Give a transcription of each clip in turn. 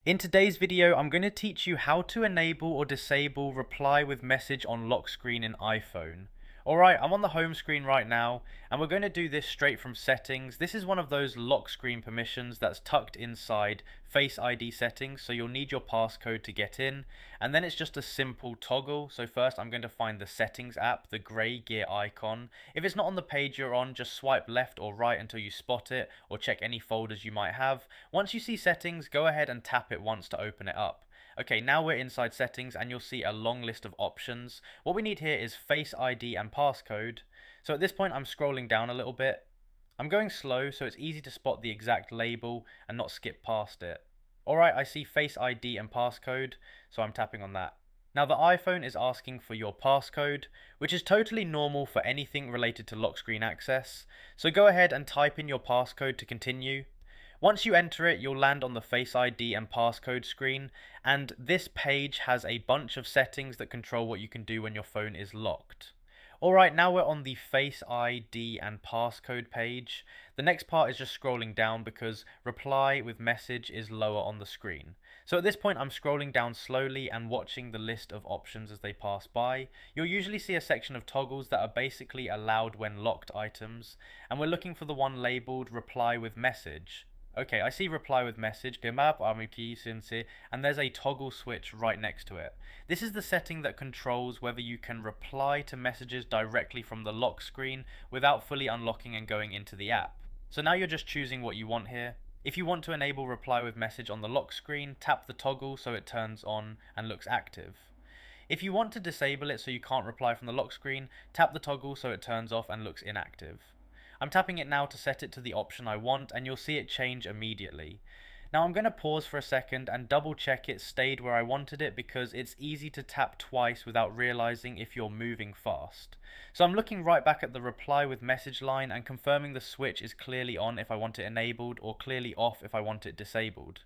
In today's video, I'm going to teach you how to enable or disable reply with message on lock screen in iPhone. Alright, I'm on the home screen right now, and we're going to do this straight from settings. This is one of those lock screen permissions that's tucked inside Face ID settings, so you'll need your passcode to get in, and then it's just a simple toggle. So first I'm going to find the settings app, the grey gear icon. If it's not on the page you're on, just swipe left or right until you spot it, or check any folders you might have. Once you see settings, go ahead and tap it once to open it up. Okay, now we're inside settings and you'll see a long list of options. What we need here is Face ID and passcode. So at this point I'm scrolling down a little bit. I'm going slow so it's easy to spot the exact label and not skip past it. Alright, I see Face ID and passcode, so I'm tapping on that. Now the iPhone is asking for your passcode, which is totally normal for anything related to lock screen access. So go ahead and type in your passcode to continue. Once you enter it, you'll land on the Face ID and passcode screen, and this page has a bunch of settings that control what you can do when your phone is locked. Alright, now we're on the Face ID and passcode page. The next part is just scrolling down because reply with message is lower on the screen. So at this point I'm scrolling down slowly and watching the list of options as they pass by. You'll usually see a section of toggles that are basically allowed when locked items, and we're looking for the one labelled reply with message. Okay, I see reply with message, and there's a toggle switch right next to it. This is the setting that controls whether you can reply to messages directly from the lock screen without fully unlocking and going into the app. So now you're just choosing what you want here. If you want to enable reply with message on the lock screen, tap the toggle so it turns on and looks active. If you want to disable it so you can't reply from the lock screen, tap the toggle so it turns off and looks inactive. I'm tapping it now to set it to the option I want, and you'll see it change immediately. Now I'm going to pause for a second and double check it stayed where I wanted it, because it's easy to tap twice without realizing if you're moving fast. So I'm looking right back at the reply with message line and confirming the switch is clearly on if I want it enabled, or clearly off if I want it disabled.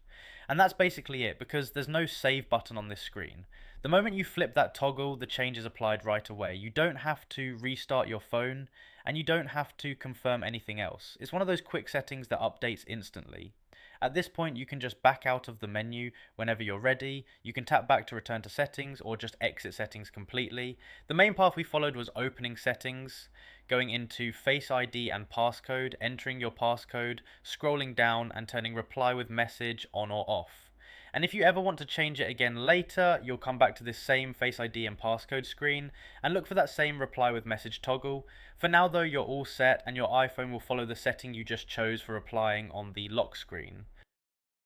And that's basically it, because there's no save button on this screen. The moment you flip that toggle, the change is applied right away. You don't have to restart your phone, and you don't have to confirm anything else. It's one of those quick settings that updates instantly. At this point you can just back out of the menu whenever you're ready. You can tap back to return to settings, or just exit settings completely. The main path we followed was opening settings, going into Face ID and passcode, entering your passcode, scrolling down and turning reply with message on or off. And if you ever want to change it again later, you'll come back to this same Face ID and passcode screen and look for that same reply with message toggle. For now though, you're all set and your iPhone will follow the setting you just chose for replying on the lock screen.